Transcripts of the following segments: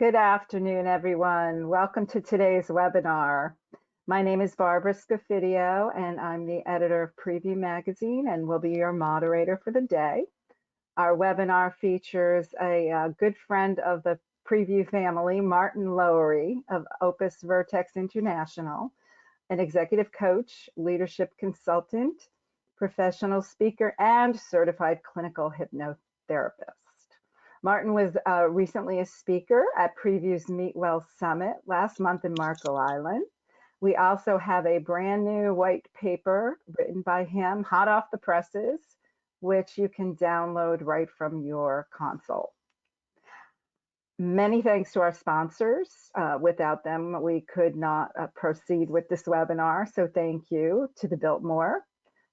Good afternoon, everyone. Welcome to today's webinar. My name is Barbara Scofidio, and I'm the editor of Prevue magazine and will be your moderator for the day. Our webinar features a good friend of the Prevue family, Martin Lowery of Opus Vertex International, an executive coach, leadership consultant, professional speaker, and certified clinical hypnotherapist. Martin was recently a speaker at Prevue's Meet Well Summit last month in Marco Island. We also have a brand new white paper written by him, hot off the presses, which you can download right from your console. Many thanks to our sponsors. Without them, we could not proceed with this webinar. So thank you to the Biltmore,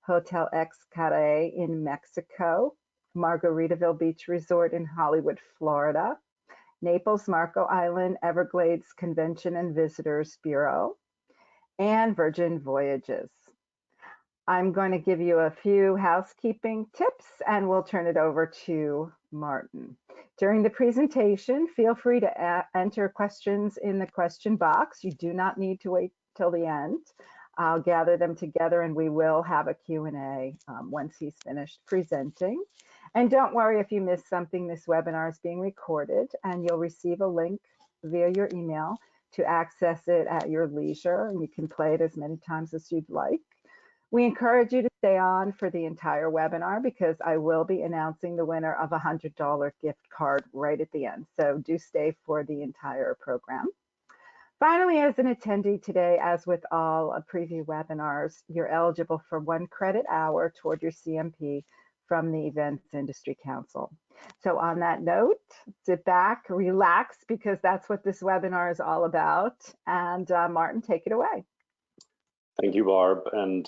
Hotel X Carre in Mexico, Margaritaville Beach Resort in Hollywood, Florida, Naples, Marco Island, Everglades Convention and Visitors Bureau, and Virgin Voyages. I'm going to give you a few housekeeping tips and we'll turn it over to Martin. During the presentation, feel free to enter questions in the question box. You do not need to wait till the end. I'll gather them together and we will have a Q&A once he's finished presenting. And don't worry if you miss something, this webinar is being recorded and you'll receive a link via your email to access it at your leisure, and you can play it as many times as you'd like. We encourage you to stay on for the entire webinar because I will be announcing the winner of a $100 gift card right at the end. So do stay for the entire program. Finally, as an attendee today, as with all Prevue webinars, you're eligible for 1 credit hour toward your CMP from the Events Industry Council. So on that note, sit back, relax, because that's what this webinar is all about. And Martin, take it away. Thank you, Barb, and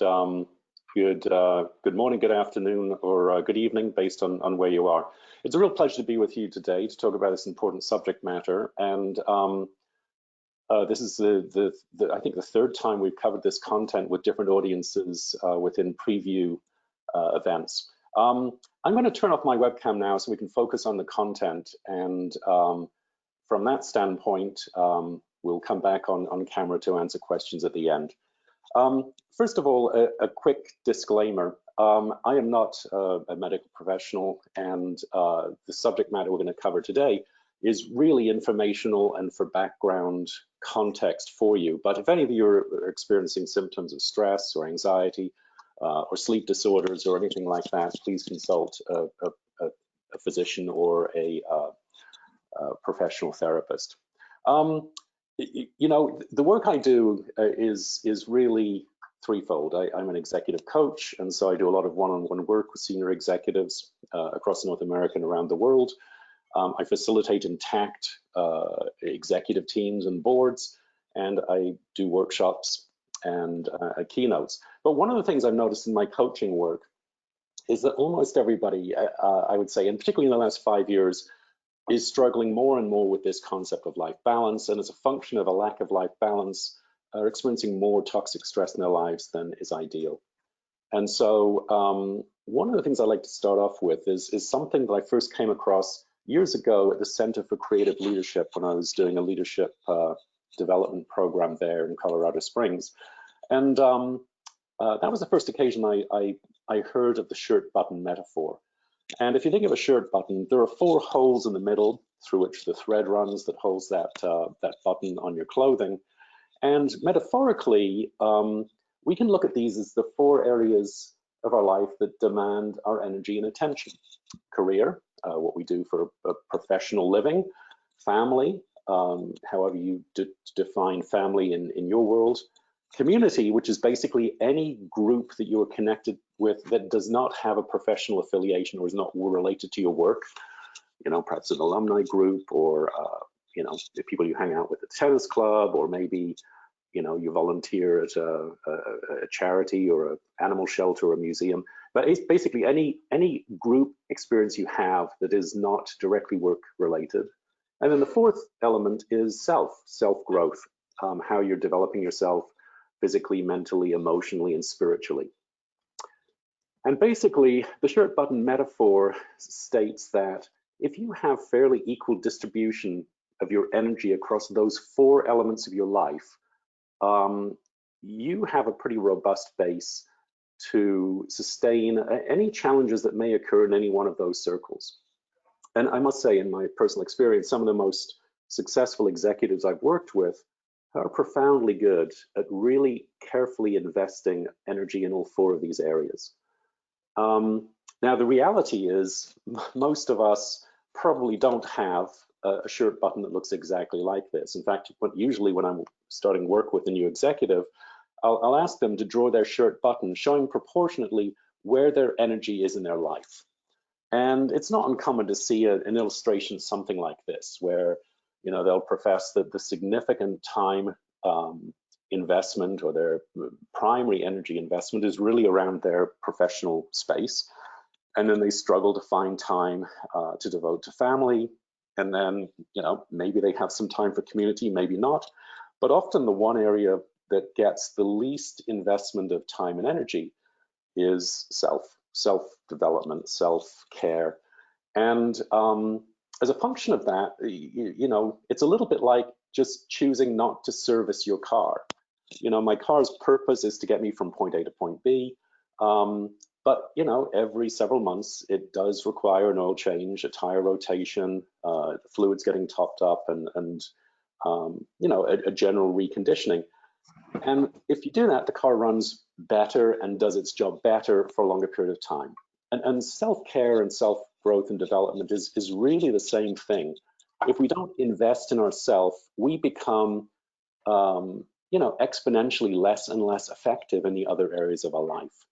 good morning, good afternoon, or good evening, based on where you are. It's a real pleasure to be with you today to talk about this important subject matter. And this is I think the third time we've covered this content with different audiences within Prevue events. I'm going to turn off my webcam now so we can focus on the content, and from that standpoint, we'll come back on camera to answer questions at the end. First of all, a quick disclaimer. I am not a medical professional, and the subject matter we're going to cover today is really informational and for background context for you. But if any of you are experiencing symptoms of stress or anxiety or sleep disorders or anything like that, please consult a physician or a professional therapist. You know, the work I do is really threefold. I'm an executive coach, and so I do a lot of one-on-one work with senior executives across North America and around the world. I facilitate intact executive teams and boards, and I do workshops and keynotes. But one of the things I've noticed in my coaching work is that almost everybody, I would say, and particularly in the last 5 years, is struggling more and more with this concept of life balance, and as a function of a lack of life balance, are experiencing more toxic stress in their lives than is ideal. And so one of the things I like to start off with is something that I first came across years ago at the Center for Creative Leadership when I was doing a leadership development program there in Colorado Springs. And that was the first occasion I heard of the shirt button metaphor. And if you think of a shirt button, there are 4 holes in the middle through which the thread runs that holds that button on your clothing. And metaphorically, we can look at these as the 4 areas of our life that demand our energy and attention. Career, what we do for a professional living. Family, however you define family in your world. Community, which is basically any group that you're connected with that does not have a professional affiliation or is not related to your work. You know, perhaps an alumni group, or you know, the people you hang out with at the tennis club, or maybe, you know, you volunteer at a charity or an animal shelter or a museum. But it's basically any group experience you have that is not directly work related. And then the 4th element is self-growth, how you're developing yourself physically, mentally, emotionally, and spiritually. And basically, the shirt button metaphor states that if you have fairly equal distribution of your energy across those 4 elements of your life, you have a pretty robust base to sustain any challenges that may occur in any one of those circles. And I must say, in my personal experience, some of the most successful executives I've worked with are profoundly good at really carefully investing energy in all 4 of these areas. Now, the reality is most of us probably don't have a shirt button that looks exactly like this. In fact, usually when I'm starting work with a new executive, I'll ask them to draw their shirt button showing proportionately where their energy is in their life. And it's not uncommon to see an illustration something like this, where they'll profess that the significant time investment or their primary energy investment is really around their professional space. And then they struggle to find time to devote to family. And then, maybe they have some time for community, maybe not. But often the one area that gets the least investment of time and energy is self-development, self-care. And as a function of that, it's a little bit like just choosing not to service your car. My car's purpose is to get me from point A to point B. But every several months, it does require an oil change, a tire rotation, the fluids getting topped up, and a general reconditioning. And if you do that, the car runs better and does its job better for a longer period of time. And self-care and self-growth and development is really the same thing. If we don't invest in ourselves, we become exponentially less and less effective in the other areas of our life.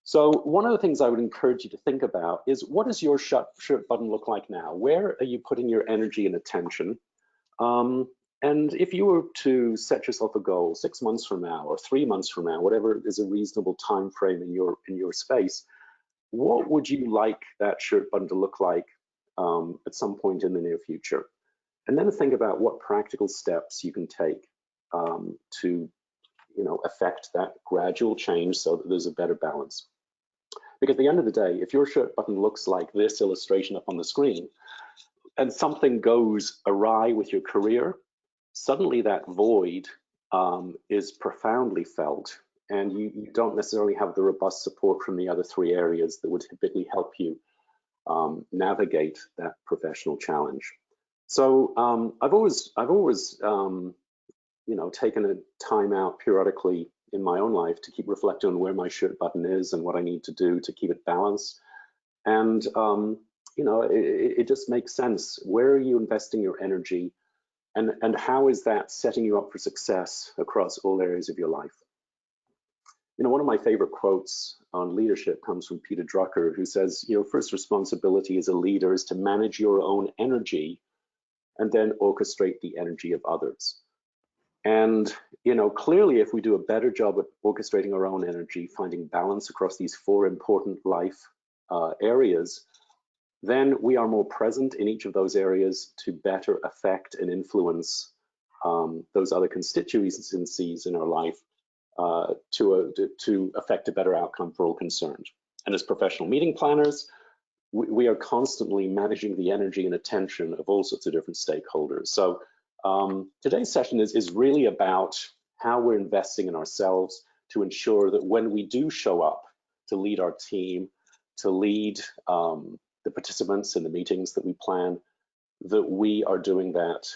So one of the things I would encourage you to think about is, what does your shirt button look like now? Where are you putting your energy and attention? And if you were to set yourself a goal 6 months from now or 3 months from now, whatever is a reasonable time frame in your space, what would you like that shirt button to look like at some point in the near future? And then think about what practical steps you can take to affect that gradual change so that there's a better balance. Because at the end of the day, if your shirt button looks like this illustration up on the screen, and something goes awry with your career, suddenly that void is profoundly felt, and you don't necessarily have the robust support from the other 3 areas that would typically help you navigate that professional challenge. So I've always taken a time out periodically in my own life to keep reflecting on where my shirt button is and what I need to do to keep it balanced. And it just makes sense. Where are you investing your energy, and how is that setting you up for success across all areas of your life? One of my favorite quotes on leadership comes from Peter Drucker, who says, first responsibility as a leader is to manage your own energy and then orchestrate the energy of others. And clearly, if we do a better job at orchestrating our own energy, finding balance across these 4 important life areas, then we are more present in each of those areas to better affect and influence those other constituencies in our life to affect a better outcome for all concerned. And as professional meeting planners, we are constantly managing the energy and attention of all sorts of different stakeholders. So today's session is really about how we're investing in ourselves to ensure that when we do show up to lead our team, to lead the participants in the meetings that we plan, that we are doing that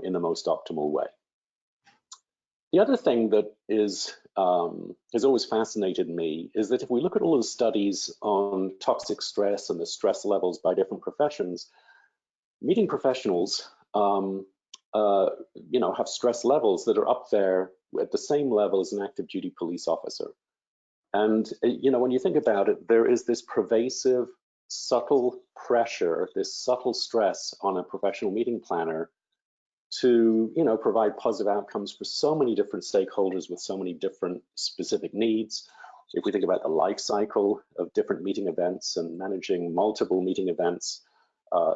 in the most optimal way. The other thing that has always fascinated me is that if we look at all the studies on toxic stress and the stress levels by different professions, meeting professionals have stress levels that are up there at the same level as an active duty police officer. And when you think about it, there is this pervasive, subtle pressure, this subtle stress on a professional meeting planner to provide positive outcomes for so many different stakeholders with so many different specific needs. If we think about the life cycle of different meeting events and managing multiple meeting events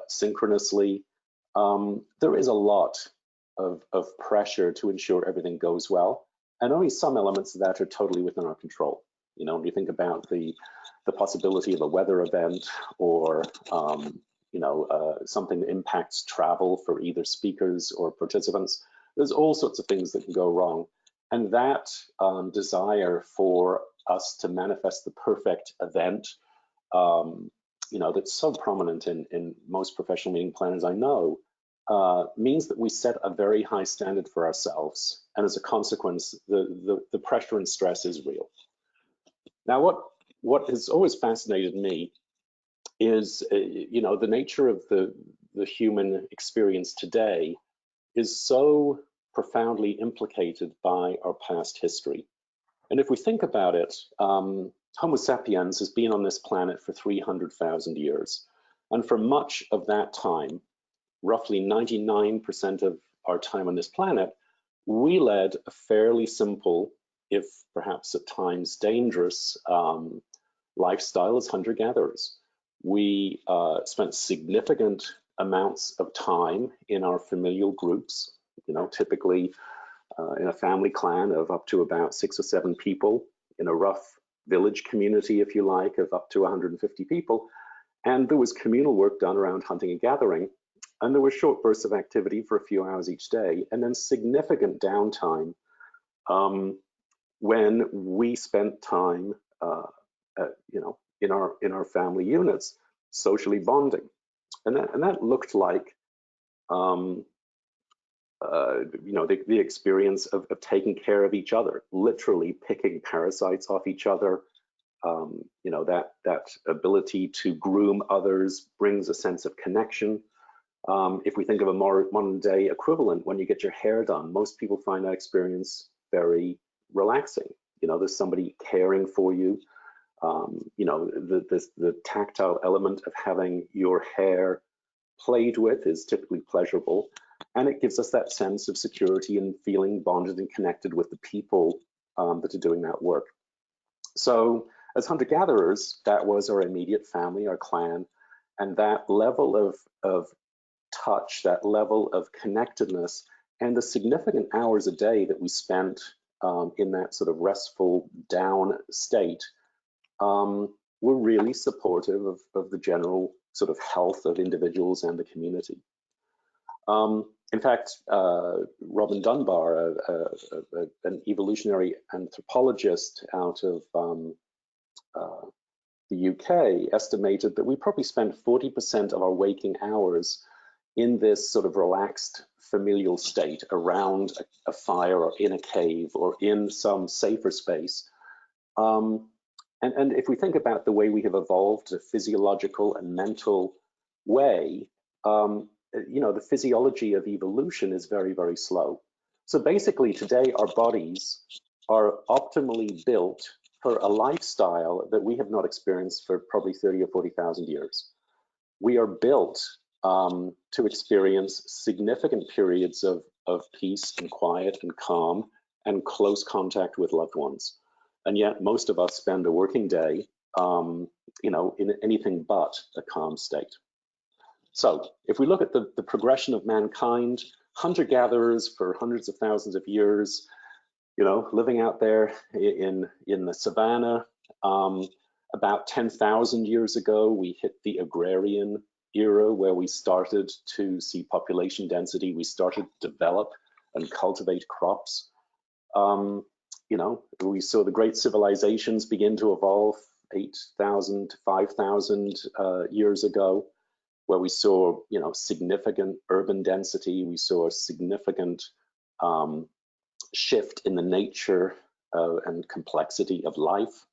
synchronously, there is a lot of pressure to ensure everything goes well, and only some elements of that are totally within our control. When you think about the possibility of a weather event or something that impacts travel for either speakers or participants. There's all sorts of things that can go wrong. And that desire for us to manifest the perfect event, that's so prominent in most professional meeting planners I know, means that we set a very high standard for ourselves. And as a consequence, the pressure and stress is real. Now, what has always fascinated me is, the nature of the human experience today is so profoundly implicated by our past history. And if we think about it, Homo sapiens has been on this planet for 300,000 years. And for much of that time, roughly 99% of our time on this planet, we led a fairly simple, if perhaps at times dangerous, lifestyle as hunter-gatherers. We spent significant amounts of time in our familial groups, typically in a family clan of up to about 6 or 7 people, in a rough village community, if you like, of up to 150 people. And there was communal work done around hunting and gathering. And there were short bursts of activity for a few hours each day, and then significant downtime when we spent time, in our family units, socially bonding. And that looked like, the experience of taking care of each other, literally picking parasites off each other. That ability to groom others brings a sense of connection. If we think of a more modern day equivalent, when you get your hair done, most people find that experience very relaxing. There's somebody caring for you. The tactile element of having your hair played with is typically pleasurable, and it gives us that sense of security and feeling bonded and connected with the people that are doing that work. So as hunter-gatherers, that was our immediate family, our clan, and that level of touch, that level of connectedness, and the significant hours a day that we spent in that sort of restful down state were really supportive of the general sort of health of individuals and the community. In fact, Robin Dunbar, an evolutionary anthropologist out of the UK, estimated that we probably spent 40% of our waking hours in this sort of relaxed familial state around a fire or in a cave or in some safer space. And if we think about the way we have evolved, a physiological and mental way, the physiology of evolution is very, very slow. So basically today our bodies are optimally built for a lifestyle that we have not experienced for probably 30 or 40,000 years. We are built to experience significant periods of peace and quiet and calm and close contact with loved ones. And yet most of us spend a working day, in anything but a calm state. So if we look at the progression of mankind, hunter-gatherers for hundreds of thousands of years, living out there in the savannah, about 10,000 years ago, we hit the agrarian era where we started to see population density. We started to develop and cultivate crops. We saw the great civilizations begin to evolve 8,000 to 5,000 years ago, where we saw, significant urban density. We saw a significant shift in the nature and complexity of life.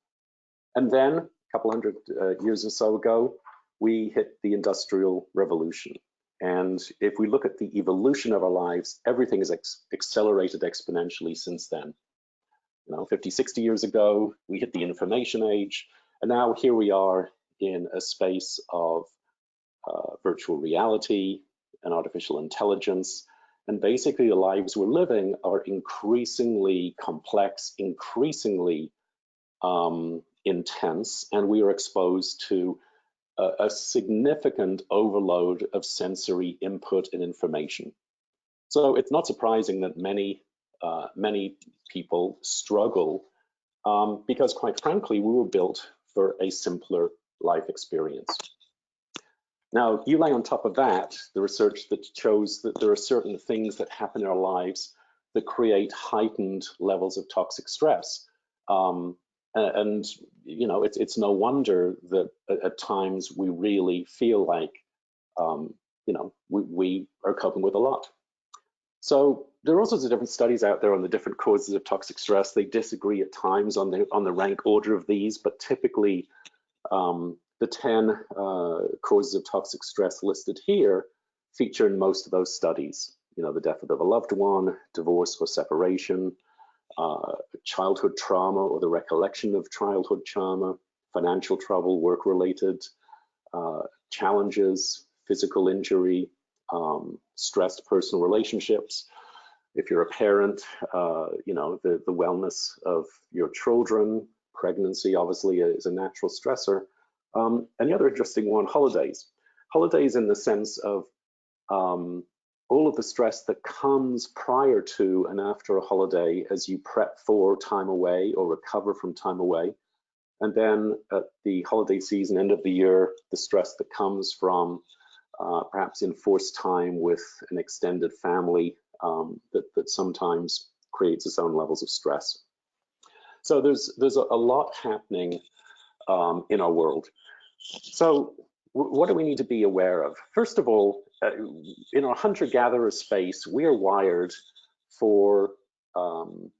And then a couple hundred years or so ago, we hit the Industrial Revolution. And if we look at the evolution of our lives, everything has accelerated exponentially since then. 50, 60 years ago, we hit the information age, and now here we are in a space of virtual reality and artificial intelligence. And basically the lives we're living are increasingly complex, increasingly intense, and we are exposed to a significant overload of sensory input and information. So it's not surprising that many people struggle because, quite frankly, we were built for a simpler life experience. Now, you lay on top of that the research that shows that there are certain things that happen in our lives that create heightened levels of toxic stress. And you know, it's no wonder that at times we really feel like, you know, we are coping with a lot. So there are all sorts of different studies out there on the different causes of toxic stress. They disagree at times on the rank order of these, but typically the 10 causes of toxic stress listed here feature in most of those studies. You know, the death of a loved one, divorce or separation, childhood trauma or the recollection of childhood trauma, financial trouble, work-related challenges, physical injury, stressed personal relationships. If you're a parent, you know, the wellness of your children, pregnancy obviously is a natural stressor. And the other interesting one, holidays. Holidays in the sense of all of the stress that comes prior to and after a holiday as you prep for time away or recover from time away. And then at the holiday season, end of the year, the stress that comes from perhaps enforced time with an extended family that sometimes creates its own levels of stress. So there's a lot happening in our world. So what do we need to be aware of? First of all, in our hunter-gatherer space, we are wired for an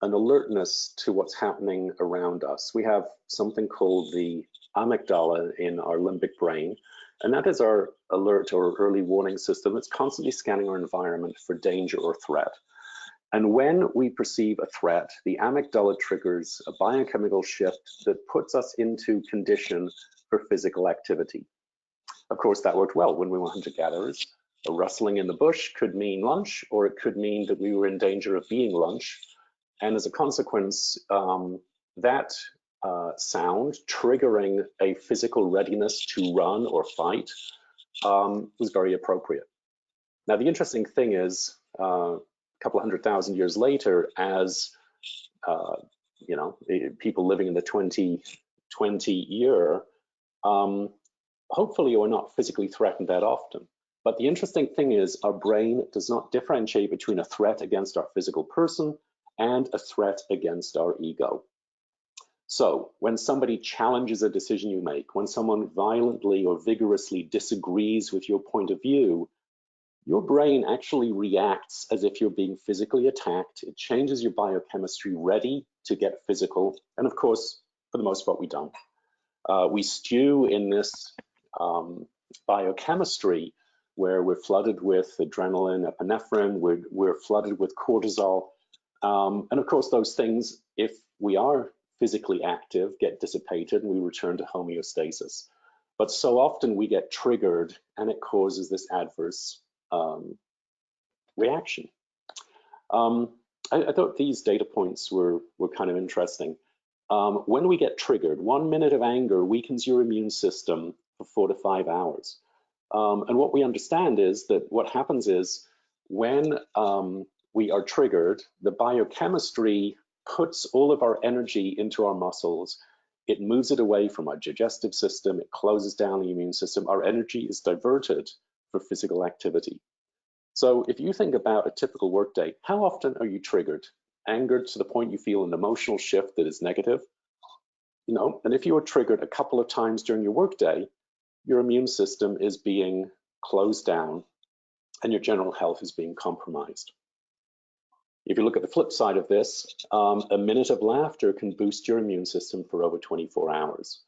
alertness to what's happening around us. We have something called the amygdala in our limbic brain, and that is our alert or early warning system that's constantly scanning our environment for danger or threat. And when we perceive a threat, the amygdala triggers a biochemical shift that puts us into condition for physical activity. Of course, that worked well when we were hunter-gatherers. A rustling in the bush could mean lunch, or it could mean that we were in danger of being lunch. And as a consequence, that sound triggering a physical readiness to run or fight was very appropriate. Now, the interesting thing is, a couple of 100,000 years later, as you know, people living in the 2020 year, hopefully we're not physically threatened that often. But the interesting thing is our brain does not differentiate between a threat against our physical person and a threat against our ego. So when somebody challenges a decision you make, when someone violently or vigorously disagrees with your point of view, your brain actually reacts as if you're being physically attacked. It changes your biochemistry ready to get physical. And of course, for the most part, we don't. We stew in this biochemistry where we're flooded with adrenaline, epinephrine, we're flooded with cortisol. And of course, those things, if we are physically active, get dissipated and we return to homeostasis. But so often we get triggered and it causes this adverse reaction. I thought these data points were kind of interesting. When we get triggered, 1 minute of anger weakens your immune system for 4 to 5 hours. And what we understand is that what happens is when we are triggered, the biochemistry puts all of our energy into our muscles. It moves it away from our digestive system. It closes down the immune system. Our energy is diverted for physical activity. So if you think about a typical workday, how often are you triggered? Angered to the point you feel an emotional shift that is negative? You know, and if you are triggered a couple of times during your workday, your immune system is being closed down and your general health is being compromised. If you look at the flip side of this, a minute of laughter can boost your immune system for over 24 hours.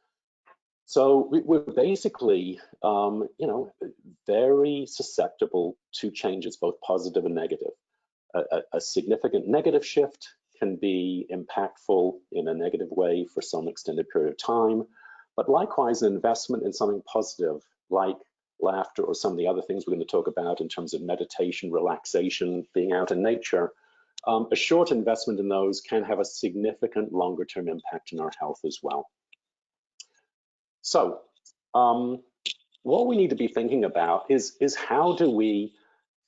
So we're basically, you know, very susceptible to changes, both positive and negative. A significant negative shift can be impactful in a negative way for some extended period of time, but likewise, an investment in something positive like laughter or some of the other things we're going to talk about in terms of meditation, relaxation, being out in nature, a short investment in those can have a significant longer-term impact on our health as well. So what we need to be thinking about is how do we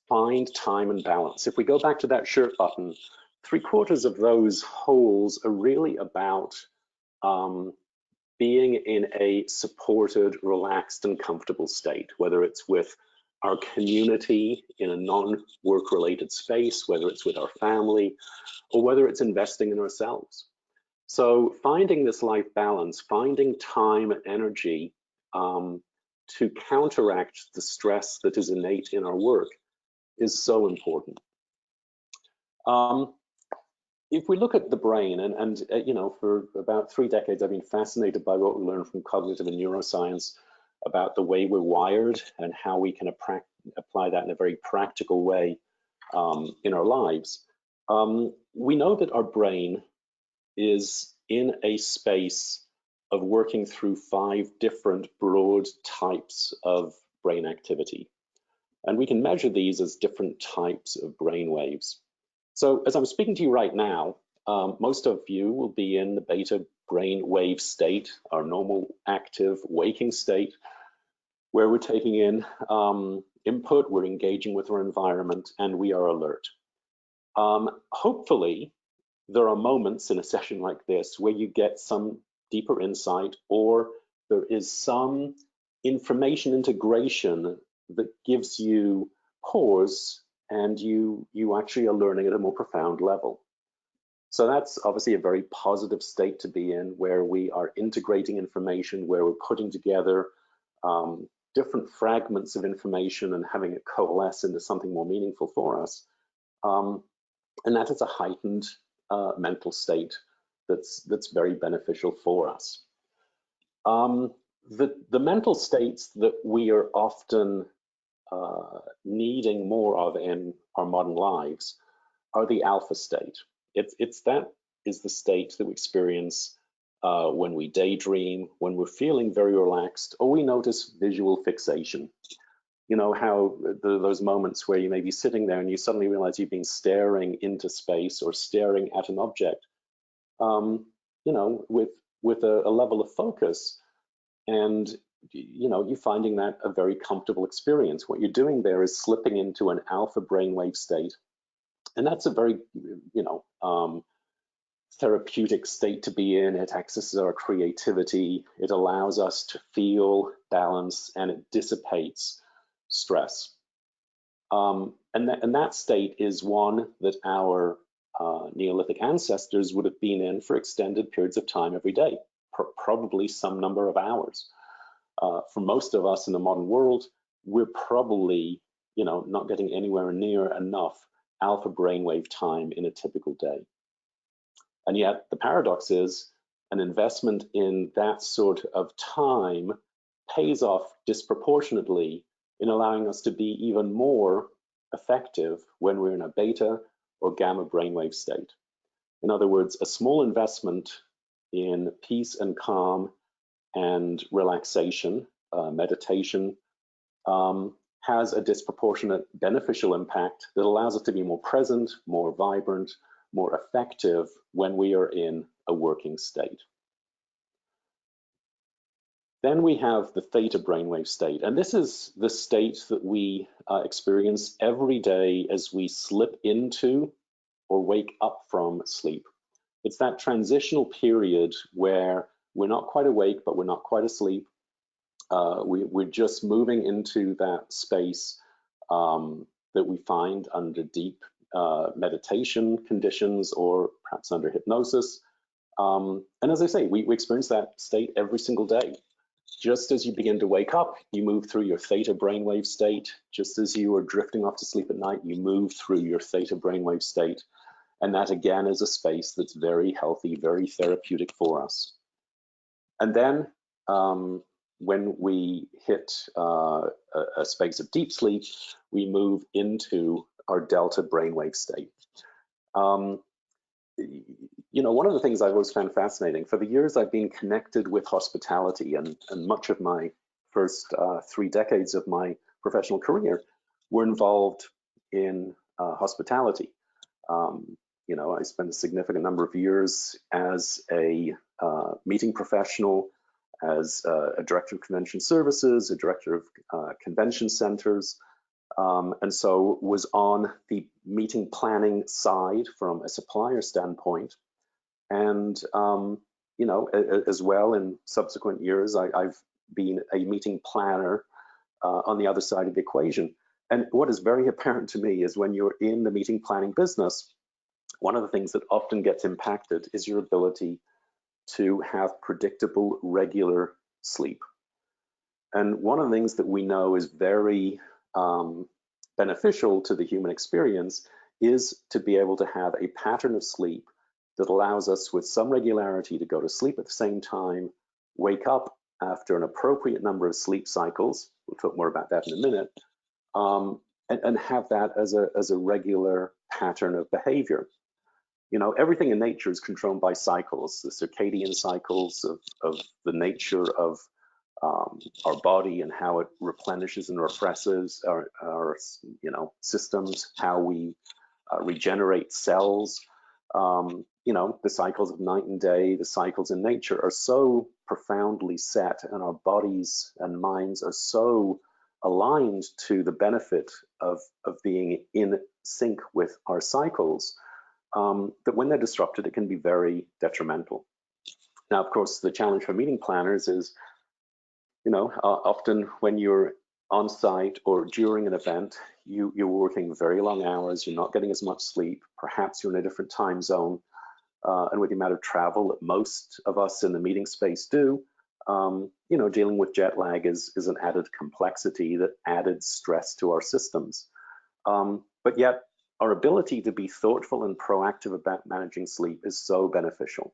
find time and balance? If we go back to that shirt button, 3/4 of those holes are really about being in a supported, relaxed, and comfortable state, whether it's with our community in a non-work related space, whether it's with our family, or whether it's investing in ourselves. So finding this life balance, finding time and energy to counteract the stress that is innate in our work is so important. If we look at the brain, and you know, for about 3 decades, I've been fascinated by what we learn from cognitive and neuroscience about the way we're wired and how we can apply that in a very practical way in our lives. We know that our brain is in a space of working through 5 different broad types of brain activity. And we can measure these as different types of brain waves. So as I'm speaking to you right now, most of you will be in the beta brain wave state, our normal active waking state, where we're taking in input, we're engaging with our environment, and we are alert. Hopefully, there are moments in a session like this where you get some deeper insight, or there is some information integration that gives you pause, and you actually are learning at a more profound level. So that's obviously a very positive state to be in, where we are integrating information, where we're putting together different fragments of information and having it coalesce into something more meaningful for us. And that is a heightened mental state that's very beneficial for us. The mental states that we are often needing more of in our modern lives are the alpha state. That is the state that we experience when we daydream, when we're feeling very relaxed, or we notice visual fixation. You know how those moments where you may be sitting there and you suddenly realize you've been staring into space or staring at an object, you know, with a level of focus, and you know, you're finding that a very comfortable experience. What you're doing there is slipping into an alpha brainwave state, and that's a very, you know, therapeutic state to be in. It accesses our creativity, it allows us to feel balance, and it dissipates stress. And that state is one that our Neolithic ancestors would have been in for extended periods of time every day, probably some number of hours. For most of us in the modern world, we're probably, you know, not getting anywhere near enough alpha brainwave time in a typical day. And yet the paradox is an investment in that sort of time pays off disproportionately in allowing us to be even more effective when we're in a beta or gamma brainwave state. In other words, a small investment in peace and calm and relaxation, meditation, has a disproportionate beneficial impact that allows us to be more present, more vibrant, more effective when we are in a working state. Then we have the theta brainwave state, and this is the state that we experience every day as we slip into or wake up from sleep. It's that transitional period where we're not quite awake, but we're not quite asleep. We're just moving into that space that we find under deep meditation conditions, or perhaps under hypnosis. And as I say, we experience that state every single day. Just as you begin to wake up, you move through your theta brainwave state. Just as you are drifting off to sleep at night, you move through your theta brainwave state. And that again is a space that's very healthy, very therapeutic for us. And then when we hit a space of deep sleep, we move into our delta brainwave state. You know, one of the things I've always found fascinating, for the years I've been connected with hospitality, and much of my first 3 decades of my professional career were involved in hospitality. You know, I spent a significant number of years as a meeting professional, as a director of convention services, a director of convention centers, and so was on the meeting planning side from a supplier standpoint. And you know, as well in subsequent years, I've been a meeting planner on the other side of the equation. And what is very apparent to me is when you're in the meeting planning business, one of the things that often gets impacted is your ability to have predictable, regular sleep. And one of the things that we know is very beneficial to the human experience is to be able to have a pattern of sleep that allows us with some regularity to go to sleep at the same time, wake up after an appropriate number of sleep cycles. We'll talk more about that in a minute, and have that as a regular pattern of behavior. You know, everything in nature is controlled by cycles, the circadian cycles of the nature of our body and how it replenishes and refreshes our you know, systems, how we regenerate cells. You know, the cycles of night and day, the cycles in nature are so profoundly set, and our bodies and minds are so aligned to the benefit of being in sync with our cycles, that when they're disrupted, it can be very detrimental. Now, of course, the challenge for meeting planners is, you know, often when you're on site or during an event, you're working very long hours, you're not getting as much sleep, perhaps you're in a different time zone, and with the amount of travel that most of us in the meeting space do, you know, dealing with jet lag is an added complexity, that added stress to our systems. But yet, our ability to be thoughtful and proactive about managing sleep is so beneficial.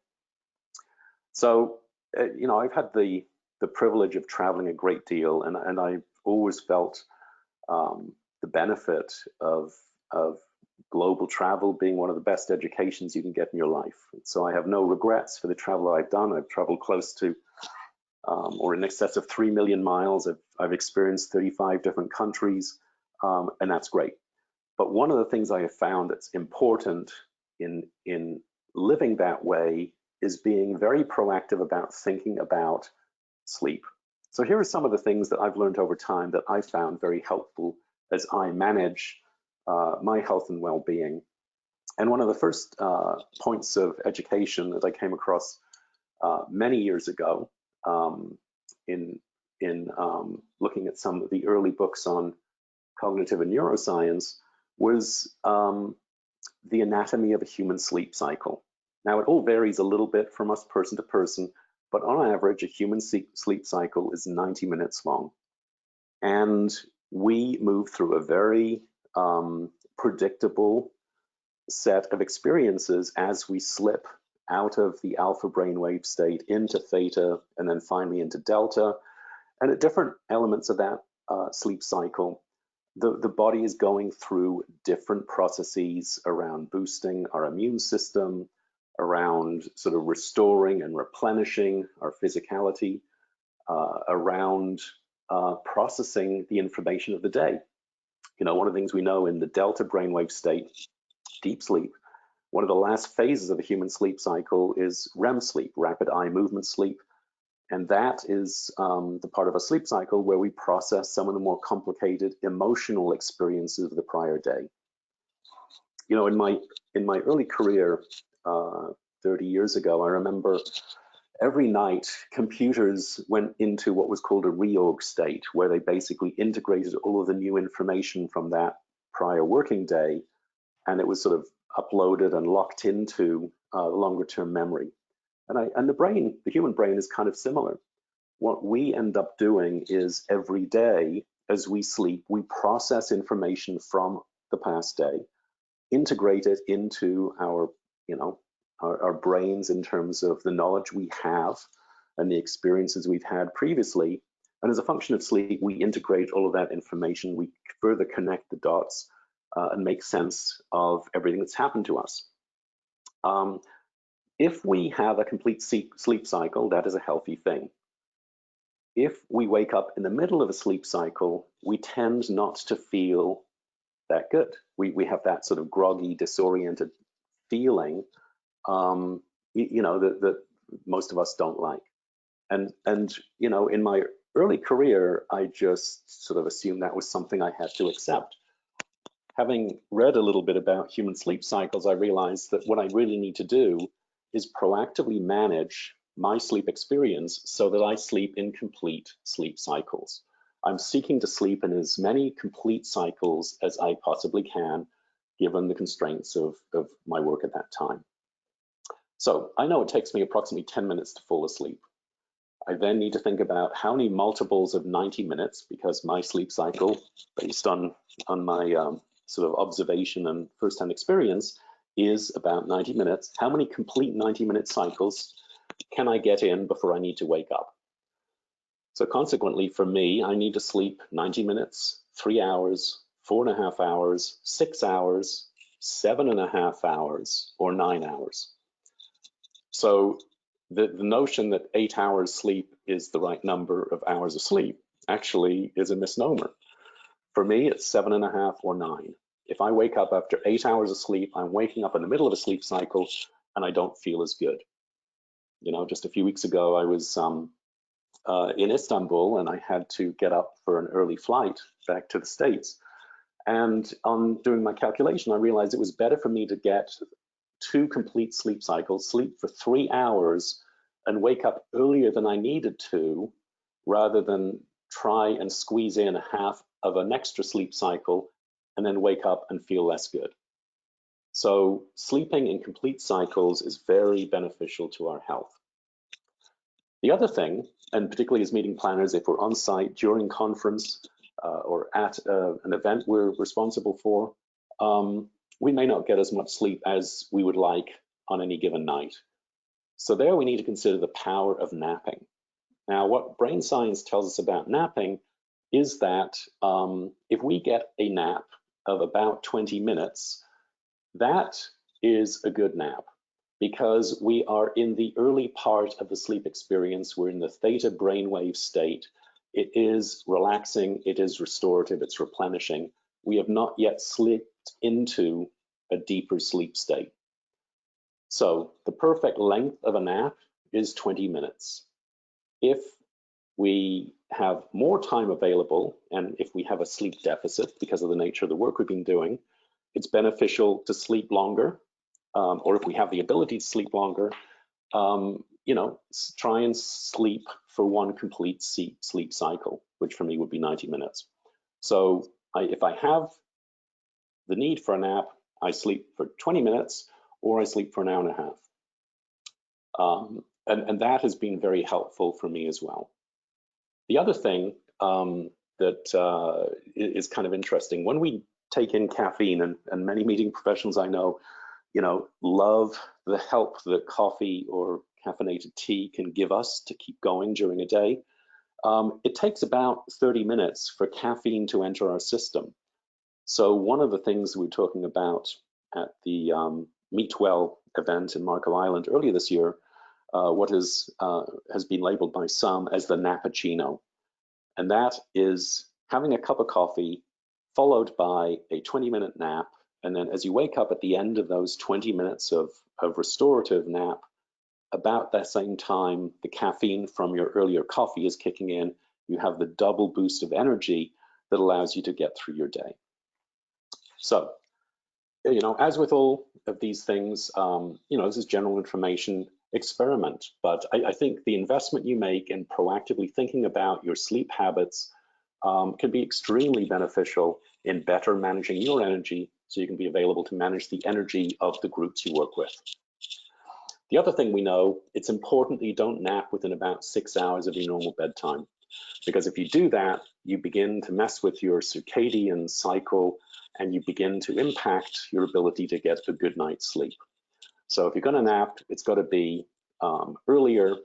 So, you know, I've had the privilege of traveling a great deal, and I've always felt the benefit of global travel being one of the best educations you can get in your life. So I have no regrets for the travel I've done. I've traveled close to or in excess of 3 million miles. I've experienced 35 different countries, and that's great. But one of the things I have found that's important in living that way is being very proactive about thinking about sleep. So here are some of the things that I've learned over time that I found very helpful as I manage my health and well-being. And one of the first points of education that I came across many years ago in looking at some of the early books on cognitive and neuroscience was the anatomy of a human sleep cycle. Now, it all varies a little bit from us person to person, but on average, a human sleep cycle is 90 minutes long. And we move through a very predictable set of experiences as we slip out of the alpha brainwave state into theta, and then finally into delta. And at different elements of that sleep cycle, the body is going through different processes around boosting our immune system, around sort of restoring and replenishing our physicality, around processing the information of the day. You know, one of the things we know in the delta brainwave state, deep sleep, one of the last phases of the human sleep cycle is REM sleep, rapid eye movement sleep. And that is the part of a sleep cycle where we process some of the more complicated emotional experiences of the prior day. You know, in my early career, 30 years ago, I remember every night computers went into what was called a reorg state, where they basically integrated all of the new information from that prior working day, and it was sort of uploaded and locked into longer term memory. And the brain, the human brain, is kind of similar. What we end up doing is every day as we sleep, we process information from the past day, integrate it into our, you know, our brains in terms of the knowledge we have and the experiences we've had previously. And as a function of sleep, we integrate all of that information, we further connect the dots and make sense of everything that's happened to us. If we have a complete sleep cycle, that is a healthy thing. If we wake up in the middle of a sleep cycle, we tend not to feel that good. We have that sort of groggy, disoriented feeling, you know, that most of us don't like. And you know, in my early career, I just sort of assumed that was something I had to accept. Having read a little bit about human sleep cycles, I realized that what I really need to do is proactively manage my sleep experience so that I sleep in complete sleep cycles. I'm seeking to sleep in as many complete cycles as I possibly can, given the constraints of my work at that time. So I know it takes me approximately 10 minutes to fall asleep. I then need to think about how many multiples of 90 minutes, because my sleep cycle, based on my sort of observation and first-hand experience, is about 90 minutes. How many complete 90-minute cycles can I get in before I need to wake up? So consequently, for me, I need to sleep 90 minutes, 3 hours, 4.5 hours, 6 hours, 7.5 hours, or 9 hours. So the notion that 8 hours sleep is the right number of hours of sleep actually is a misnomer. For me, it's 7.5 or 9. If I wake up after 8 hours of sleep, I'm waking up in the middle of a sleep cycle and I don't feel as good. You know, just a few weeks ago, I was in Istanbul and I had to get up for an early flight back to the States. And on doing my calculation, I realized it was better for me to get 2 complete sleep cycles, sleep for 3 hours and wake up earlier than I needed to, rather than try and squeeze in half of an extra sleep cycle and then wake up and feel less good. So sleeping in complete cycles is very beneficial to our health. The other thing, and particularly as meeting planners, if we're on site during conference or at an event we're responsible for, we may not get as much sleep as we would like on any given night. So there we need to consider the power of napping. Now, what brain science tells us about napping is that if we get a nap of about 20 minutes, that is a good nap, because we are in the early part of the sleep experience. We're in the theta brainwave state. It is relaxing, it is restorative, it's replenishing. We have not yet slipped into a deeper sleep state. So the perfect length of a nap is 20 minutes. If we have more time available, and if we have a sleep deficit because of the nature of the work we've been doing, it's beneficial to sleep longer, or if we have the ability to sleep longer, you know, try and sleep for 1 complete sleep cycle, which for me would be 90 minutes. So if I have the need for a nap, I sleep for 20 minutes, or I sleep for an hour and a half. And that has been very helpful for me as well. The other thing that is kind of interesting, when we take in caffeine, and many meeting professionals I know, you know, love the help that coffee or caffeinated tea can give us to keep going during a day. It takes about 30 minutes for caffeine to enter our system. So one of the things we were talking about at the Meet Well event in Marco Island earlier this year, what has been labeled by some as the nappuccino. And that is having a cup of coffee followed by a 20-minute nap. And then as you wake up at the end of those 20 minutes of restorative nap, about that same time, the caffeine from your earlier coffee is kicking in. You have the double boost of energy that allows you to get through your day. So, you know, as with all of these things, you know, this is general information. Experiment, but I think the investment you make in proactively thinking about your sleep habits can be extremely beneficial in better managing your energy, so you can be available to manage the energy of the groups you work with. The other thing we know, it's important that you don't nap within about 6 hours of your normal bedtime, because if you do that, you begin to mess with your circadian cycle and you begin to impact your ability to get a good night's sleep. So if you're going to nap, it's got to be earlier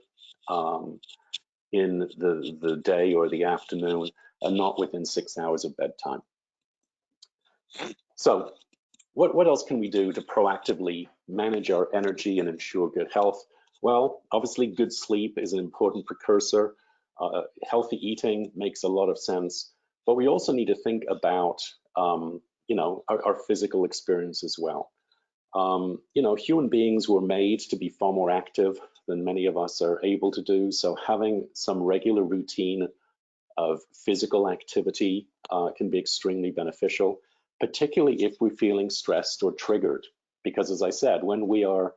in the day or the afternoon, and not within 6 hours of bedtime. So what else can we do to proactively manage our energy and ensure good health? Well, obviously good sleep is an important precursor. Healthy eating makes a lot of sense, but we also need to think about you know, our physical experience as well. You know, human beings were made to be far more active than many of us are able to do. So having some regular routine of physical activity can be extremely beneficial, particularly if we're feeling stressed or triggered. Because as I said, when we are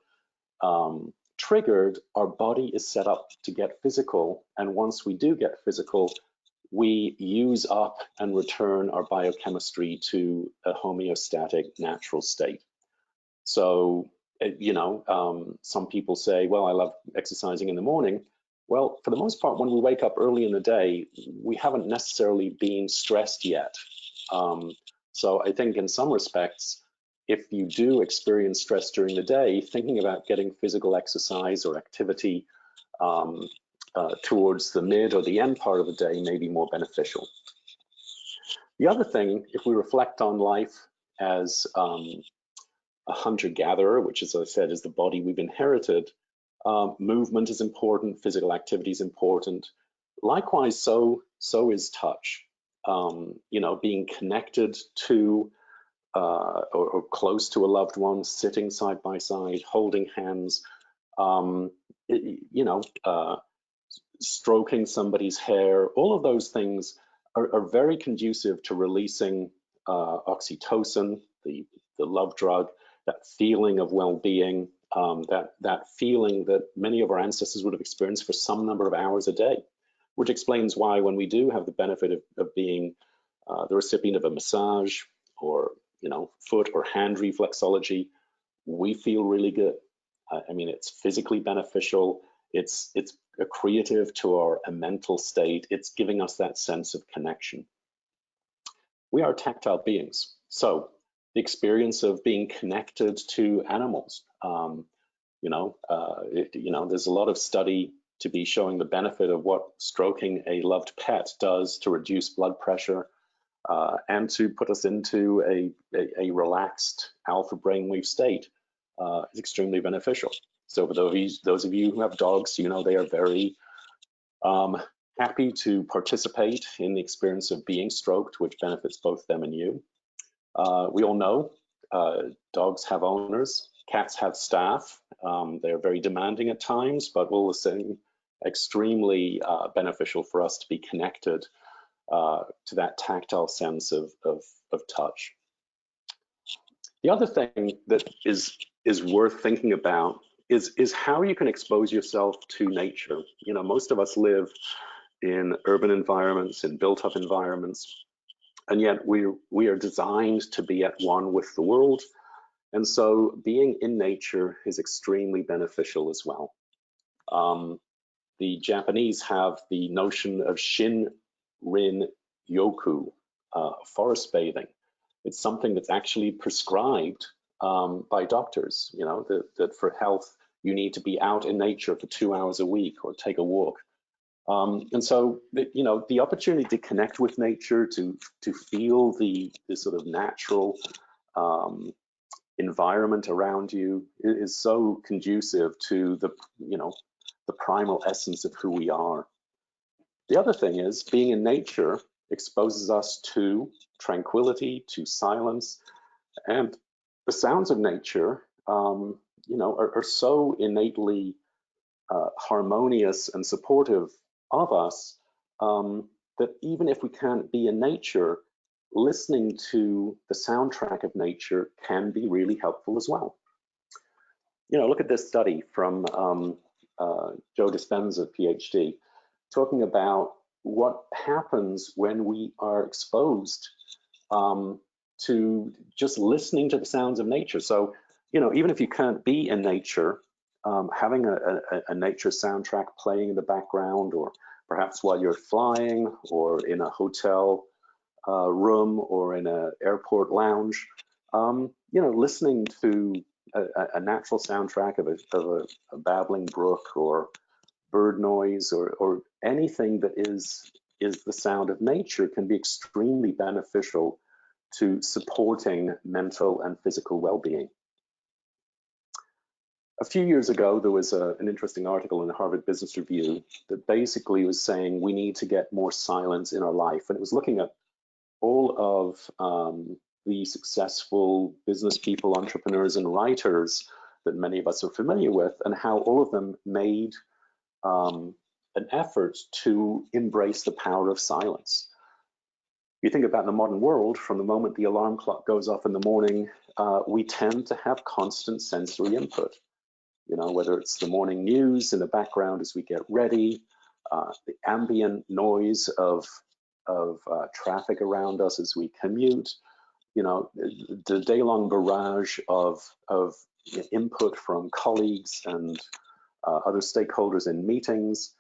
triggered, our body is set up to get physical. And once we do get physical, we use up and return our biochemistry to a homeostatic natural state. So, some people say, well, I love exercising in the morning. Well, for the most part, when we wake up early in the day, we haven't necessarily been stressed yet. So I think in some respects, if you do experience stress during the day, thinking about getting physical exercise or activity towards the mid or the end part of the day may be more beneficial. The other thing, if we reflect on life as a hunter-gatherer, which, as I said, is the body we've inherited, movement is important, physical activity is important. Likewise, so is touch. Being connected to or close to a loved one, sitting side by side, holding hands, stroking somebody's hair, all of those things are very conducive to releasing oxytocin, the love drug, that feeling of well-being, that feeling that many of our ancestors would have experienced for some number of hours a day, which explains why when we do have the benefit of being the recipient of a massage or foot or hand reflexology, we feel really good. I mean, it's physically beneficial. It's accretive to our mental state. It's giving us that sense of connection. We are tactile beings, so the experience of being connected to animals. There's a lot of study to be showing the benefit of what stroking a loved pet does to reduce blood pressure and to put us into a relaxed alpha brainwave state. Is extremely beneficial. So for those of you who have dogs, they are very happy to participate in the experience of being stroked, which benefits both them and you. We all know dogs have owners, cats have staff. They're very demanding at times, but all the same, extremely beneficial for us to be connected to that tactile sense of touch. The other thing that is worth thinking about is how you can expose yourself to nature. Most of us live in urban environments, in built-up environments, and yet we are designed to be at one with the world. And so being in nature is extremely beneficial as well. The Japanese have the notion of Shinrin Yoku, forest bathing. It's something that's actually prescribed by doctors, that for health, you need to be out in nature for 2 hours a week or take a walk. And so, the opportunity to connect with nature, to feel the sort of natural environment around you is so conducive to the primal essence of who we are. The other thing is being in nature exposes us to tranquility, to silence, and the sounds of nature, are so innately harmonious and supportive of us that even if we can't be in nature, listening to the soundtrack of nature can be really helpful as well. Look at this study from Joe Dispenza, PhD, talking about what happens when we are exposed to just listening to the sounds of nature. So, even if you can't be in nature, having a nature soundtrack playing in the background, or perhaps while you're flying or in a hotel room or in an airport lounge, listening to a natural soundtrack of a babbling brook or bird noise or anything that is the sound of nature can be extremely beneficial to supporting mental and physical well-being. A few years ago, there was an interesting article in the Harvard Business Review that basically was saying we need to get more silence in our life. And it was looking at all of the successful business people, entrepreneurs, and writers that many of us are familiar with, and how all of them made an effort to embrace the power of silence. You think about the modern world, from the moment the alarm clock goes off in the morning, we tend to have constant sensory input. You know, whether it's the morning news in the background as we get ready, the ambient noise of traffic around us as we commute, you know, the day-long barrage of input from colleagues and other stakeholders in meetings.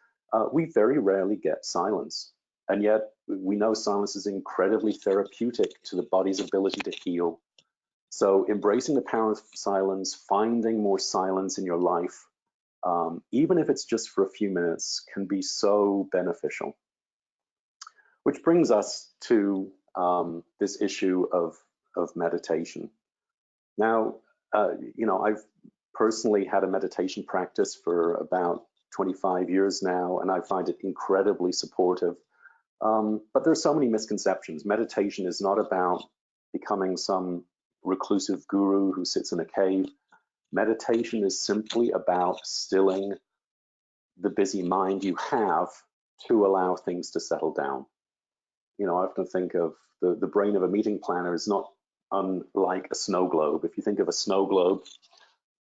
We very rarely get silence. And yet we know silence is incredibly therapeutic to the body's ability to heal. So embracing the power of silence, finding more silence in your life, even if it's just for a few minutes, can be so beneficial. Which brings us to this issue of meditation. Now, you know, I've personally had a meditation practice for about 25 years now, and I find it incredibly supportive. But there's so many misconceptions. Meditation is not about becoming some reclusive guru who sits in a cave. Meditation is simply about stilling the busy mind you have to allow things to settle down. You know, I often think of the brain of a meeting planner is not unlike a snow globe. If you think of a snow globe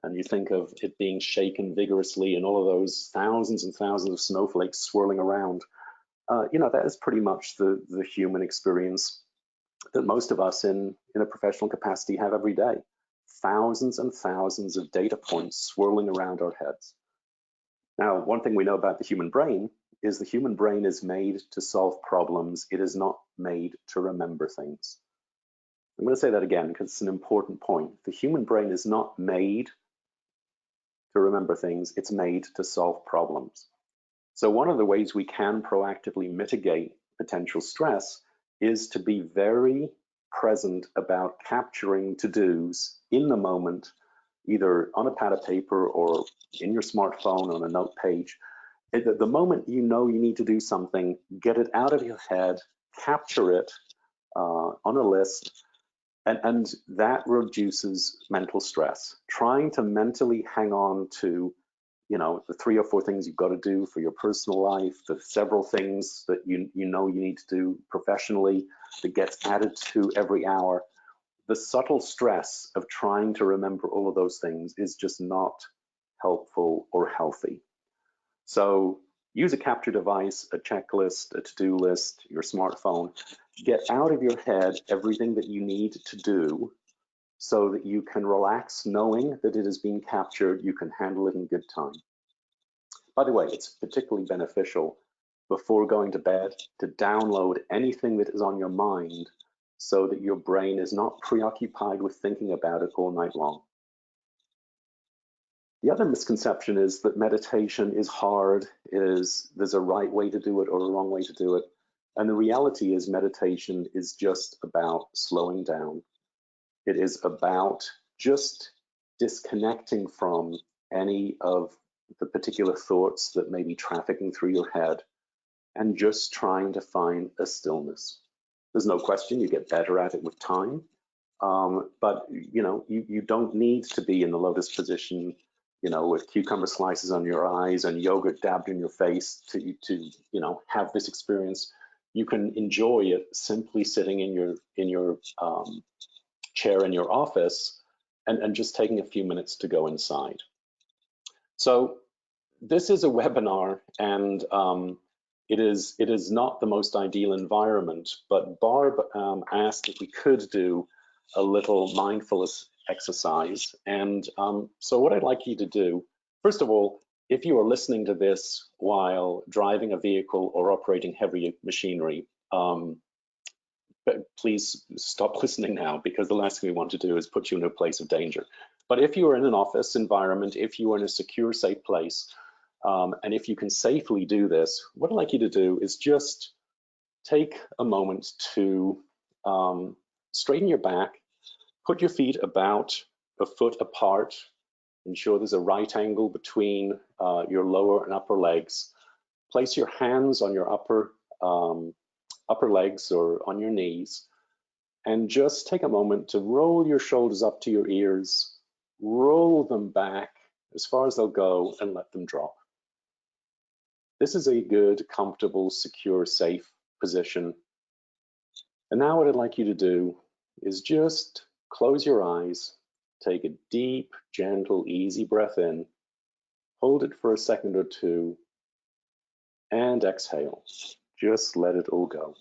and you think of it being shaken vigorously and all of those thousands and thousands of snowflakes swirling around, you know, that is pretty much the human experience that most of us in a professional capacity have every day. Thousands and thousands of data points swirling around our heads. Now, one thing we know about the human brain is the human brain is made to solve problems. It is not made to remember things. I'm going to say that again because it's an important point. The human brain is not made to remember things. It's made to solve problems. So one of the ways we can proactively mitigate potential stress is to be very present about capturing to-dos in the moment, either on a pad of paper or in your smartphone on a note page. At the moment you know you need to do something, get it out of your head, capture it on a list, and that reduces mental stress. Trying to mentally hang on to, you know, the 3 or 4 things you've got to do for your personal life, the several things that you know you need to do professionally that gets added to every hour. The subtle stress of trying to remember all of those things is just not helpful or healthy. So use a capture device, a checklist, a to-do list, your smartphone. Get out of your head everything that you need to do so that you can relax knowing that it is being captured, you can handle it in good time. By the way, it's particularly beneficial before going to bed to download anything that is on your mind so that your brain is not preoccupied with thinking about it all night long. The other misconception is that meditation is hard, there's a right way to do it or a wrong way to do it. And the reality is meditation is just about slowing down. It is about just disconnecting from any of the particular thoughts that may be trafficking through your head and just trying to find a stillness. There's no question you get better at it with time, but you know, you don't need to be in the lotus position, you know, with cucumber slices on your eyes and yogurt dabbed in your face to you know, have this experience. You can enjoy it simply sitting in your chair in your office and just taking a few minutes to go inside. So this is a webinar, and it is not the most ideal environment, but Barb asked if we could do a little mindfulness exercise. And so what I'd like you to do, first of all, if you are listening to this while driving a vehicle or operating heavy machinery, but please stop listening now, because the last thing we want to do is put you in a place of danger. But if you are in an office environment, if you are in a secure, safe place, and if you can safely do this, what I'd like you to do is just take a moment to straighten your back, put your feet about a foot apart, ensure there's a right angle between your lower and upper legs. Place your hands on your upper legs or on your knees, and just take a moment to roll your shoulders up to your ears, roll them back as far as they'll go, and let them drop. This is a good, comfortable, secure, safe position. And now what I'd like you to do is just close your eyes, take a deep, gentle, easy breath in, Hold it for a second or two and exhale. Just let it all go.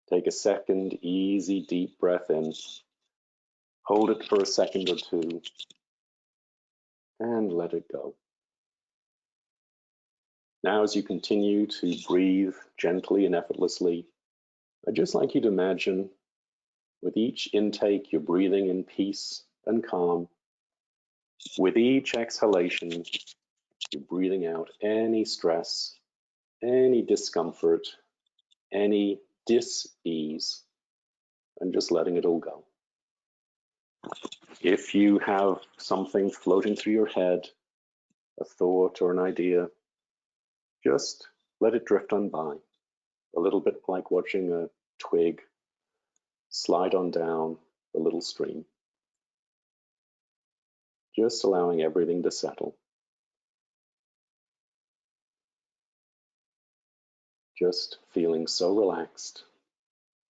Take a second, easy, deep breath in. Hold it for a second or two and let it go. Now, as you continue to breathe gently and effortlessly, I'd just like you to imagine with each intake, you're breathing in peace and calm. With each exhalation, you're breathing out any stress, any discomfort, any dis-ease, and just letting it all go. If you have something floating through your head, a thought or an idea, just let it drift on by, a little bit like watching a twig slide on down a little stream. Just allowing everything to settle. Just feeling so relaxed,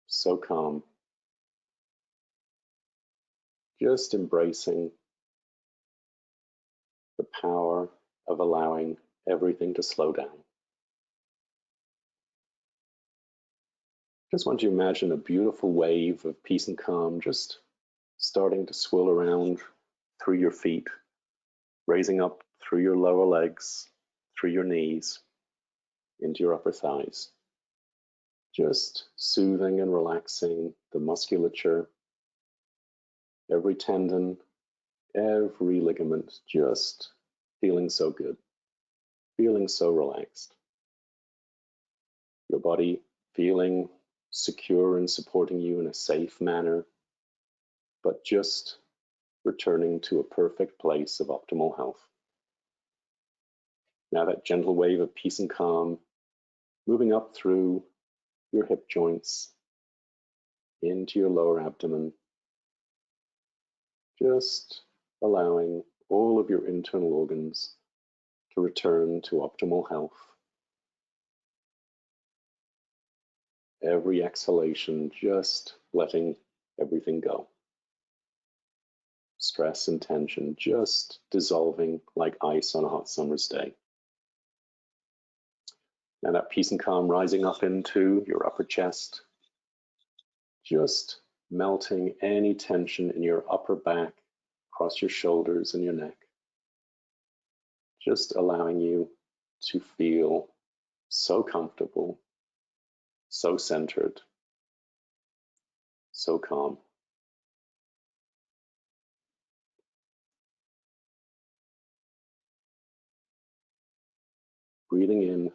so calm. Just embracing the power of allowing everything to slow down. Just want you to imagine a beautiful wave of peace and calm just starting to swirl around through your feet, raising up through your lower legs, through your knees, into your upper thighs. Just soothing and relaxing the musculature, every tendon, every ligament, just feeling so good, feeling so relaxed. Your body feeling secure and supporting you in a safe manner, but just returning to a perfect place of optimal health. Now that gentle wave of peace and calm, moving up through your hip joints, into your lower abdomen, just allowing all of your internal organs to return to optimal health. Every exhalation, just letting everything go. Stress and tension just dissolving like ice on a hot summer's day. Now that peace and calm rising up into your upper chest, just melting any tension in your upper back, across your shoulders and your neck. Just allowing you to feel so comfortable, so centered, so calm. Breathing in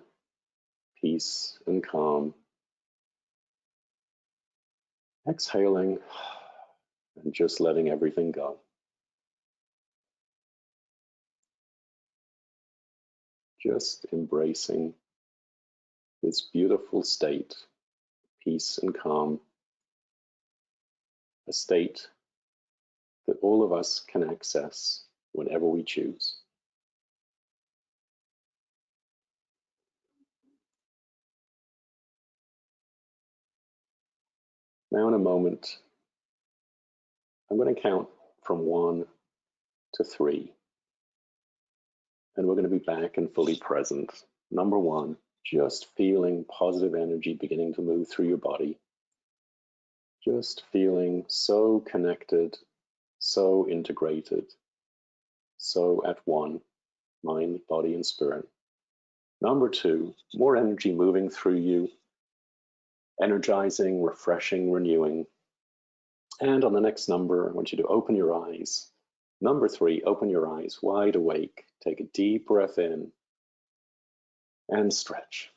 peace and calm. Exhaling and just letting everything go. Just embracing this beautiful state, peace and calm, a state that all of us can access whenever we choose. Now in a moment, I'm going to count from 1 to 3. And we're going to be back and fully present. Number 1, just feeling positive energy beginning to move through your body. Just feeling so connected, so integrated, so at one, mind, body, and spirit. Number 2, more energy moving through you, energizing, refreshing, renewing. And on the next number, I want you to open your eyes. Number 3, open your eyes wide awake. Take a deep breath in and stretch.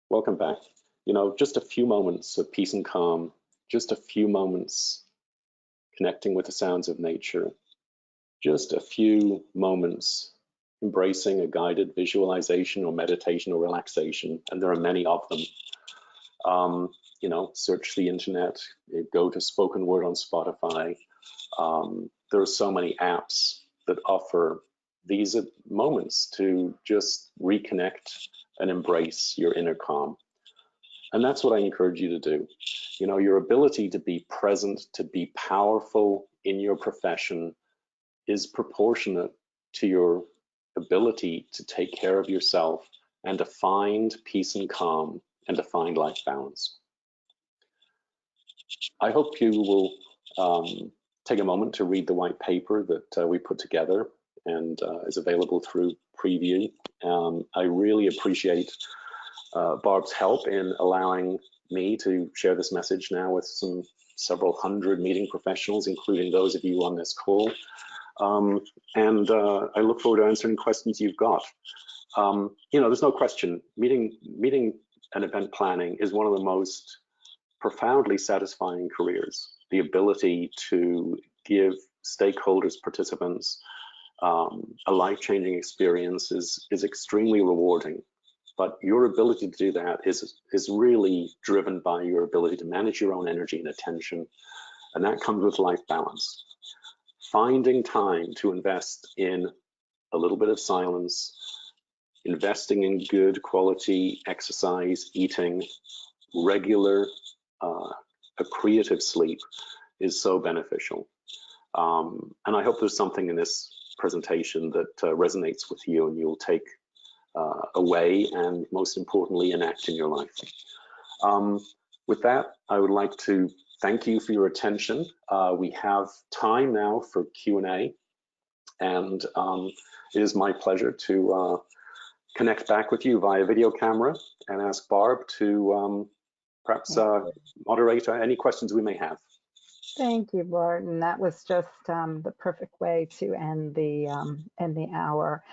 Welcome back. You know, just a few moments of peace and calm, just a few moments connecting with the sounds of nature, just a few moments embracing a guided visualization or meditation or relaxation, and there are many of them. You know, search the internet, go to spoken word on Spotify. There are so many apps that offer these moments to just reconnect and embrace your inner calm. And that's what I encourage you to do. You know, your ability to be present, to be powerful in your profession is proportionate to your ability to take care of yourself and to find peace and calm and to find life balance. I hope you will take a moment to read the white paper that we put together and is available through Prevue. I really appreciate Barb's help in allowing me to share this message now with several hundred meeting professionals, including those of you on this call. I look forward to answering questions you've got. You know, there's no question, meeting and event planning is one of the most profoundly satisfying careers. The ability to give stakeholders, participants, a life-changing experience is extremely rewarding. But your ability to do that is really driven by your ability to manage your own energy and attention, and that comes with life balance. Finding time to invest in a little bit of silence, investing in good quality exercise, eating, regular creative sleep is so beneficial. And I hope there's something in this presentation that resonates with you and you'll take away and most importantly enact in your life. With that, I would like to thank you for your attention. We have time now for Q&A, and it is my pleasure to connect back with you via video camera and ask Barb to perhaps moderate any questions we may have. Thank you, Martin. That was just the perfect way to end the hour.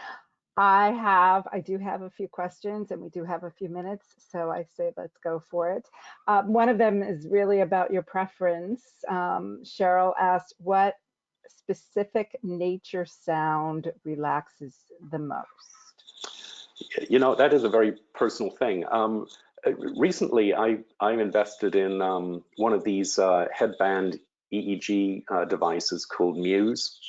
I do have a few questions, and we do have a few minutes, so I say let's go for it. One of them is really about your preference. Cheryl asked, what specific nature sound relaxes the most? You know, that is a very personal thing. Recently, I invested in one of these headband EEG devices called Muse.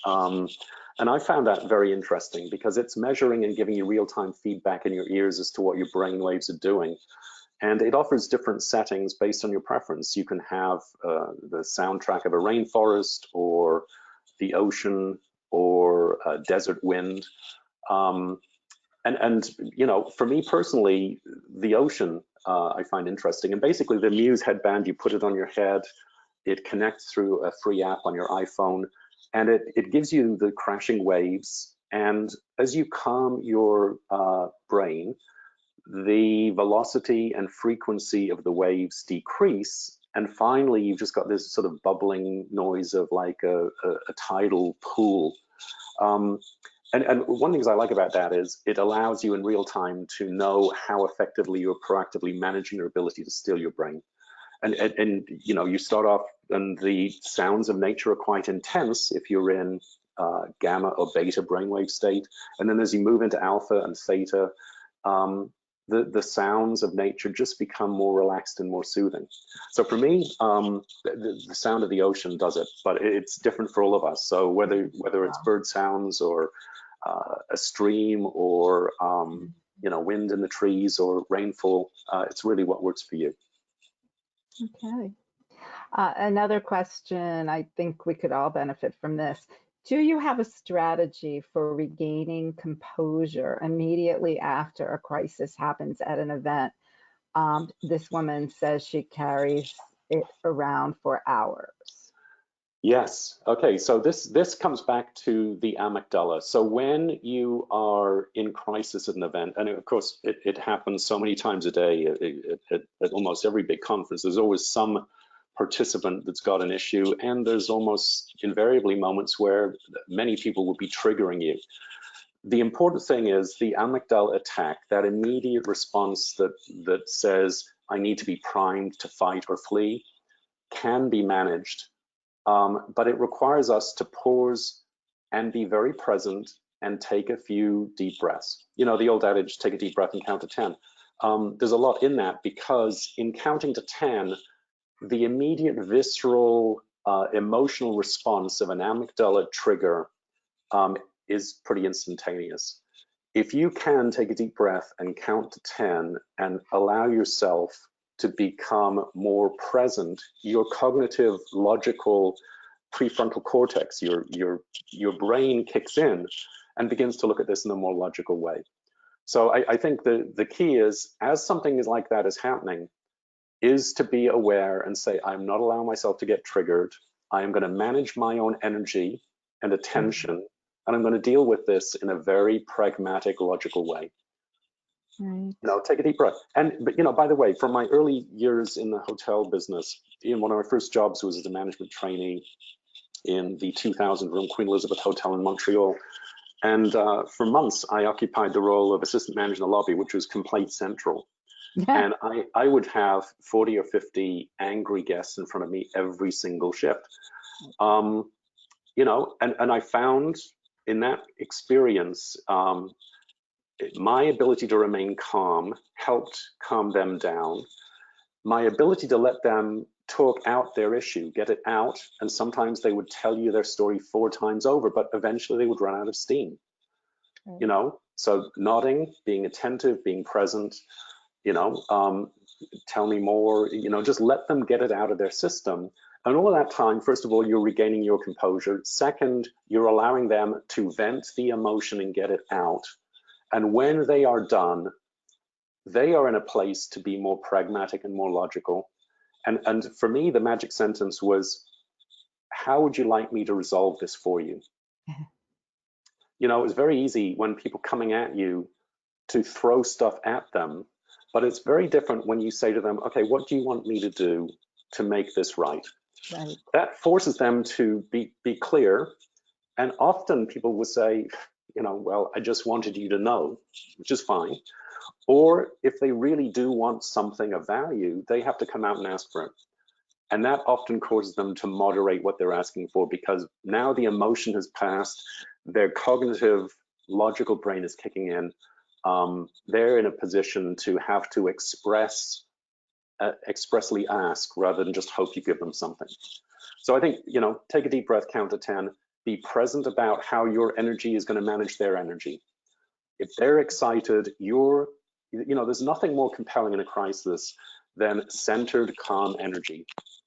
And I found that very interesting because it's measuring and giving you real-time feedback in your ears as to what your brain waves are doing. And it offers different settings based on your preference. You can have the soundtrack of a rainforest or the ocean or a desert wind. And you know, for me personally, the ocean I find interesting. And basically the Muse headband, you put it on your head, it connects through a free app on your iPhone, and it gives you the crashing waves. And as you calm your brain, the velocity and frequency of the waves decrease. And finally, you've just got this sort of bubbling noise of like a tidal pool. And one of the things I like about that is it allows you in real time to know how effectively you're proactively managing your ability to still your brain. And you know, you start off and the sounds of nature are quite intense if you're in gamma or beta brainwave state. And then as you move into alpha and theta, the sounds of nature just become more relaxed and more soothing. So for me, the sound of the ocean does it, but it's different for all of us. So whether it's bird sounds or a stream or you know, wind in the trees or rainfall, it's really what works for you. Okay. Another question, I think we could all benefit from this. Do you have a strategy for regaining composure immediately after a crisis happens at an event? This woman says she carries it around for hours. Yes. Okay. So this comes back to the amygdala. So when you are in crisis at an event, and of course it happens so many times a day at almost every big conference, there's always some participant that's got an issue, and there's almost invariably moments where many people will be triggering you. The important thing is the amygdala attack, that immediate response that says, I need to be primed to fight or flee, can be managed. But it requires us to pause and be very present and take a few deep breaths. You know, the old adage, take a deep breath and count to 10. There's a lot in that, because in counting to 10, the immediate visceral emotional response of an amygdala trigger is pretty instantaneous. If you can take a deep breath and count to 10 and allow yourself to become more present, your cognitive, logical prefrontal cortex, your brain kicks in and begins to look at this in a more logical way. So I think the key is, as something is like that is happening, is to be aware and say, I'm not allowing myself to get triggered. I am going to manage my own energy and attention, and I'm going to deal with this in a very pragmatic, logical way. Right. Take a deep breath. But by the way, from my early years in the hotel business, one of my first jobs was as a management trainee in the 2,000-room Queen Elizabeth Hotel in Montreal. And for months, I occupied the role of assistant manager in the lobby, which was complaint central. And I would have 40 or 50 angry guests in front of me every single shift. And I found in that experience, my ability to remain calm helped calm them down. My ability to let them talk out their issue, get it out, and sometimes they would tell you their story 4 times over, but eventually they would run out of steam. So nodding, being attentive, being present, tell me more, just let them get it out of their system. And all of that time, first of all, you're regaining your composure. Second, you're allowing them to vent the emotion and get it out. And when they are done, they are in a place to be more pragmatic and more logical. And for me, the magic sentence was, how would you like me to resolve this for you? It's very easy when people coming at you to throw stuff at them, but it's very different when you say to them, okay, what do you want me to do to make this right? Right. That forces them to be clear. And often people will say, well, I just wanted you to know, which is fine. Or if they really do want something of value, they have to come out and ask for it. And that often causes them to moderate what they're asking for, because now the emotion has passed, their cognitive, logical brain is kicking in. They're in a position to have to expressly ask rather than just hope you give them something. So I think, take a deep breath, count to 10, be present about how your energy is going to manage their energy. If they're excited, there's nothing more compelling in a crisis than centered, calm energy.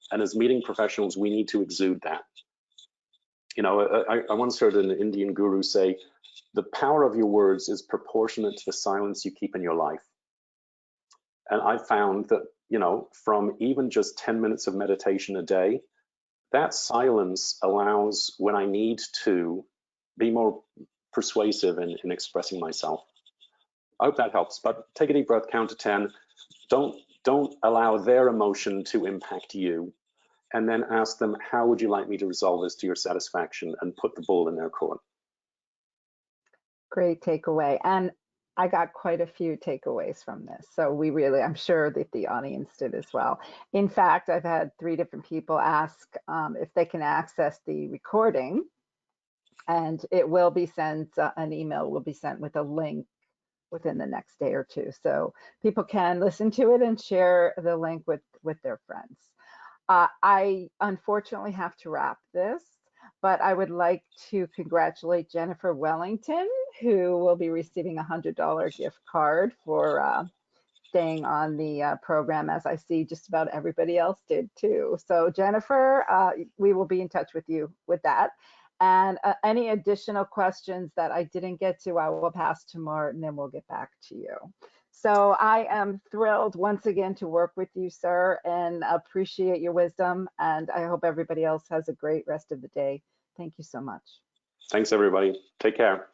And as meeting professionals, we need to exude that. I once heard an Indian guru say, the power of your words is proportionate to the silence you keep in your life. And I found that, from even just 10 minutes of meditation a day, that silence allows, when I need to, be more persuasive in expressing myself. I hope that helps, but take a deep breath, count to 10. Don't allow their emotion to impact you, and then ask them, how would you like me to resolve this to your satisfaction, and put the ball in their court. Great takeaway. And I got quite a few takeaways from this. So I'm sure that the audience did as well. In fact, I've had 3 different people ask if they can access the recording, and it will be sent, an email will be sent with a link within the next day or 2. So people can listen to it and share the link with their friends. I unfortunately have to wrap this, but I would like to congratulate Jennifer Wellington, who will be receiving a $100 gift card for staying on the program, as I see just about everybody else did too. So Jennifer, we will be in touch with you with that. And any additional questions that I didn't get to, I will pass to Martin and we'll get back to you. So I am thrilled once again to work with you, sir, and appreciate your wisdom. And I hope everybody else has a great rest of the day. Thank you so much. Thanks, everybody. Take care.